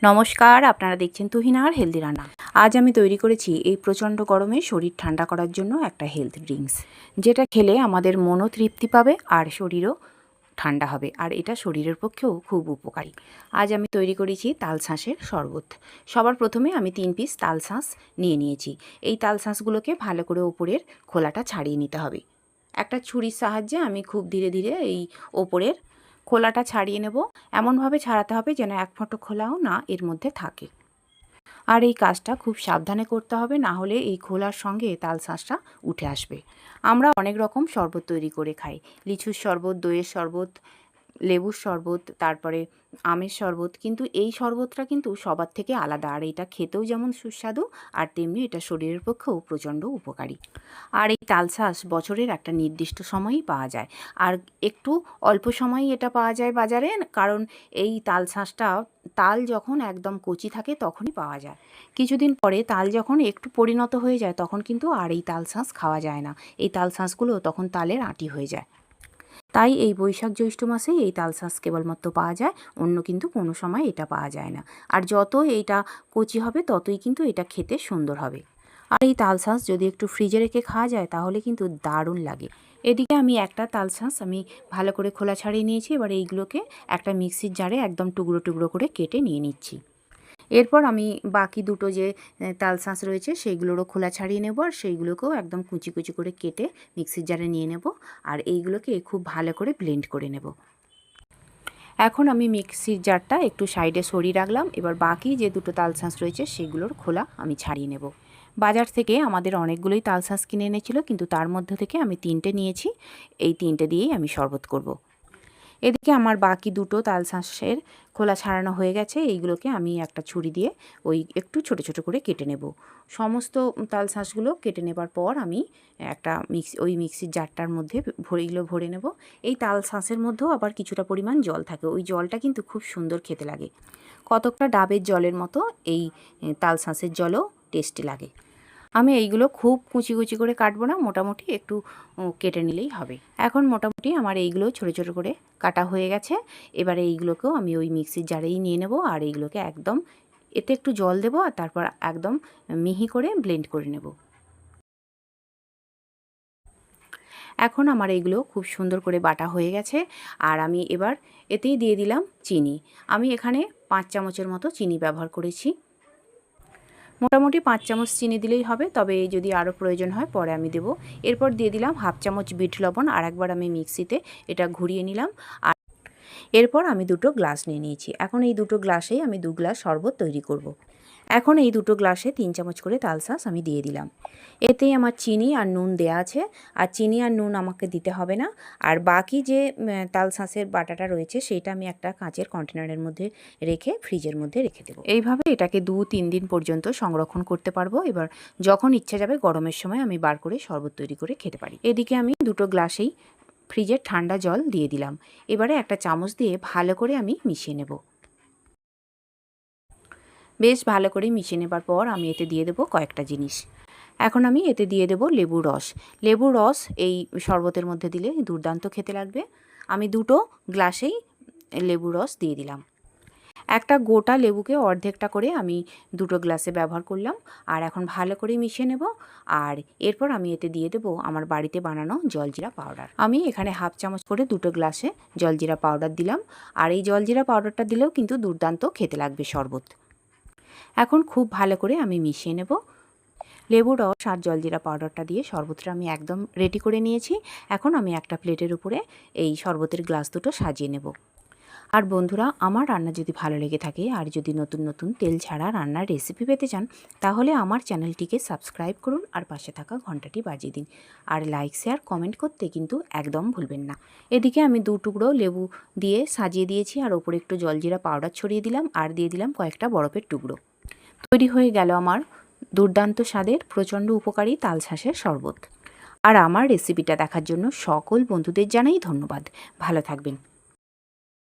নমস্কার, আপনারা দেখছেন তুহিনার হেলদি রান্না। আজ আমি তৈরি করেছি এই প্রচণ্ড গরমে শরীর ঠান্ডা করার জন্য একটা হেলথ ড্রিঙ্কস, যেটা খেলে আমাদের মনও তৃপ্তি পাবে আর শরীরও ঠান্ডা হবে, আর এটা শরীরের পক্ষেও খুব উপকারী। আজ আমি তৈরি করেছি তালশাঁসের শরবত। সবার প্রথমে আমি 3 পিস তালশাঁস নিয়ে নিয়েছি। এই তালশাঁসগুলোকে ভালো করে ওপরের খোলাটা ছাড়িয়ে নিতে হবে। একটা ছুরির সাহায্যে আমি খুব ধীরে ধীরে এই ওপরের খোলাটা ছাড়িয়ে নেব। এমনভাবে ছাড়াতে হবে যেন এক ফোঁটা খোলাও না এর মধ্যে থাকে। আর এই কাজটা খুব সাবধানে করতে হবে, না হলে এই খোলার সঙ্গে তালশাঁসটা উঠে আসবে। আমরা অনেক রকম শরবত তৈরি করে খাই, লিচুর শরবত, দইয়ের শরবত, লেবুর শরবত, তারপরে আমের শরবত, কিন্তু এই শরবতটা কিন্তু সবার থেকে আলাদা। আর এটা খেতেও যেমন সুস্বাদু, আর তেমনি এটা শরীরের পক্ষেও প্রচণ্ড উপকারী। আর এই তালশাঁস বছরের একটা নির্দিষ্ট সময়ই পাওয়া যায়, আর একটু অল্প সময়ই এটা পাওয়া যায় বাজারে, কারণ এই তালশাঁসটা তাল যখন একদম কচি থাকে তখনই পাওয়া যায়। কিছুদিন পরে তাল যখন একটু পরিণত হয়ে যায় তখন কিন্তু আর এই তালশাঁস খাওয়া যায় না। এই তালশাঁসগুলো তখন তালের আঁটি হয়ে যায়। তাই এই বৈশাখ জ্যৈষ্ঠ মাসে এই তালশাঁস কেবলমাত্র পাওয়া যায়, অন্য কিন্তু কোনো সময় এটা পাওয়া যায় না। আর যত এইটা কচি হবে ততই কিন্তু এটা খেতে সুন্দর হবে। আর এই তালশাঁস যদি একটু ফ্রিজে রেখে খাওয়া যায় তাহলে কিন্তু দারুণ লাগে। এদিকে আমি একটা তালশাঁস আমি ভালো করে খোলা ছাড়িয়ে নিয়েছি। এবার এইগুলোকে একটা মিক্সির জারে একদম টুকরো টুকরো করে কেটে নিয়ে নিচ্ছি। এরপর আমি বাকি দুটো যে তালশাঁস রয়েছে সেইগুলোরও খোলা ছাড়িয়ে নেব, আর সেইগুলোকেও একদম কুচি কুচি করে কেটে মিক্সির জারে নিয়ে নেব। আর এইগুলোকে খুব ভালো করে ব্লেন্ড করে নেব। এখন আমি মিক্সির জারটা একটু সাইডে সরিয়ে রাখলাম। এবার বাকি যে দুটো তালশাঁস রয়েছে সেগুলোর খোলা আমি ছাড়িয়ে নেব। বাজার থেকে আমাদের অনেকগুলোই তালশাঁস কিনে এনেছিল, কিন্তু তার মধ্য থেকে আমি 3টে নিয়েছি। এই 3টে দিয়েই আমি শরবত করব। এদিকে আমার বাকি দুটো তালশাঁসের খোলা ছাড়ানো হয়ে গেছে। এইগুলোকে আমি একটা ছুরি দিয়ে ওই একটু ছোট ছোট করে কেটে নেব। সমস্ত তালশাঁসগুলো কেটে নেবার পর আমি একটা ওই মিক্সির জারটার মধ্যে ভরে নেব। এই তালশাঁসের মধ্যেও আবার কিছুটা পরিমাণ জল থাকে, ওই জলটা কিন্তু খুব সুন্দর খেতে লাগে। কতকটা ডাবের জলের মতো এই তালশাঁসের জলও টেস্টি লাগে। আমি এইগুলো খুব কুচি কুচি করে কাটবো না, মোটামুটি একটু কেটে নিলেই হবে। এখন মোটামুটি আমার এইগুলো ছোটো ছোটো করে কাটা হয়ে গেছে। এবারে এইগুলোকেও আমি ওই মিক্সির জারেই নিয়ে নেব, আর এইগুলোকে একদম এতে একটু জল দেবো, আর তারপর একদম মিহি করে ব্লেন্ড করে নেব। এখন আমার এইগুলো খুব সুন্দর করে বাটা হয়ে গেছে। আর আমি এবার এতেই দিয়ে দিলাম চিনি। আমি এখানে 5 চামচের মতো চিনি ব্যবহার করেছি। মোটামুটি 5 চামচ চিনি দিলেই হবে, তবে যদি আরও প্রয়োজন হয় পরে আমি দেব। এরপর দিয়ে দিলাম হাফ চামচ বিট লবণ, আর একবার আমি মিক্সিতে এটা ঘুরিয়ে নিলাম। আর এরপর আমি দুটো গ্লাস নিয়ে নিয়েছি। এখন এই দুটো গ্লাসেই আমি 2 গ্লাস শরবত তৈরি করব। এখন এই দুটো গ্লাসে 3 চামচ করে তালশাঁস আমি দিয়ে দিলাম। এতেই আমার চিনি আর নুন দেয়া আছে, আর চিনি আর নুন আমাকে দিতে হবে না। আর বাকি যে তালশাঁসের বাটাটা রয়েছে সেইটা আমি একটা কাঁচের কন্টেনারের মধ্যে রেখে ফ্রিজের মধ্যে রেখে দেবো। এইভাবে এটাকে 2-3 দিন পর্যন্ত সংরক্ষণ করতে পারবো। এবার যখন ইচ্ছা যাবে গরমের সময় আমি বার করে শরবত তৈরি করে খেতে পারি। এদিকে আমি দুটো গ্লাসেই ফ্রিজের ঠান্ডা জল দিয়ে দিলাম। এবারে একটা চামচ দিয়ে ভালো করে আমি মিশিয়ে নেব। বেশ ভালো করে মিশিয়ে নেবার পর আমি এতে দিয়ে দেবো কয়েকটা জিনিস। এখন আমি এতে দিয়ে দেবো লেবুর রস। লেবুর রস এই শরবতের মধ্যে দিলে দুর্দান্ত খেতে লাগবে। আমি দুটো গ্লাসেই লেবুর রস দিয়ে দিলাম। একটা গোটা লেবুকে অর্ধেকটা করে আমি দুটো গ্লাসে ব্যবহার করলাম। আর এখন ভালো করে মিশিয়ে নেব। আর এরপর আমি এতে দিয়ে দেবো আমার বাড়িতে বানানো জলজিরা পাউডার। আমি এখানে হাফ চামচ করে দুটো গ্লাসে জলজিরা পাউডার দিলাম। আর এই জলজিরা পাউডারটা দিলেও কিন্তু দুর্দান্ত খেতে লাগবে শরবত। এখন খুব ভালো করে আমি মিশিয়ে নেব। লেবুর রস আর জলজিরা পাউডারটা দিয়ে শরবতটা আমি একদম রেডি করে নিয়েছি। এখন আমি একটা প্লেটের উপরে এই শরবতের গ্লাস দুটো সাজিয়ে নেব। আর বন্ধুরা, আমার রান্না যদি ভালো লেগে থাকে আর যদি নতুন নতুন তেল ছাড়া রান্নার রেসিপি পেতে চান তাহলে আমার চ্যানেলটিকে সাবস্ক্রাইব করুন আর পাশে থাকা ঘন্টাটি বাজিয়ে দিন। আর লাইক শেয়ার কমেন্ট করতে কিন্তু একদম ভুলবেন না। এদিকে আমি 2 টুকরো লেবু দিয়ে সাজিয়ে দিয়েছি, আর ওপরে একটু জলজিরা পাউডার ছড়িয়ে দিলাম, আর দিয়ে দিলাম কয়েকটা বরফের টুকরো। তৈরি হয়ে গেল আমার দুর্দান্ত স্বাদের প্রচণ্ড উপকারী তালশাঁসের শরবত। আর আমার রেসিপিটা দেখার জন্য সকল বন্ধুদের জানাই ধন্যবাদ। ভালো থাকবেন।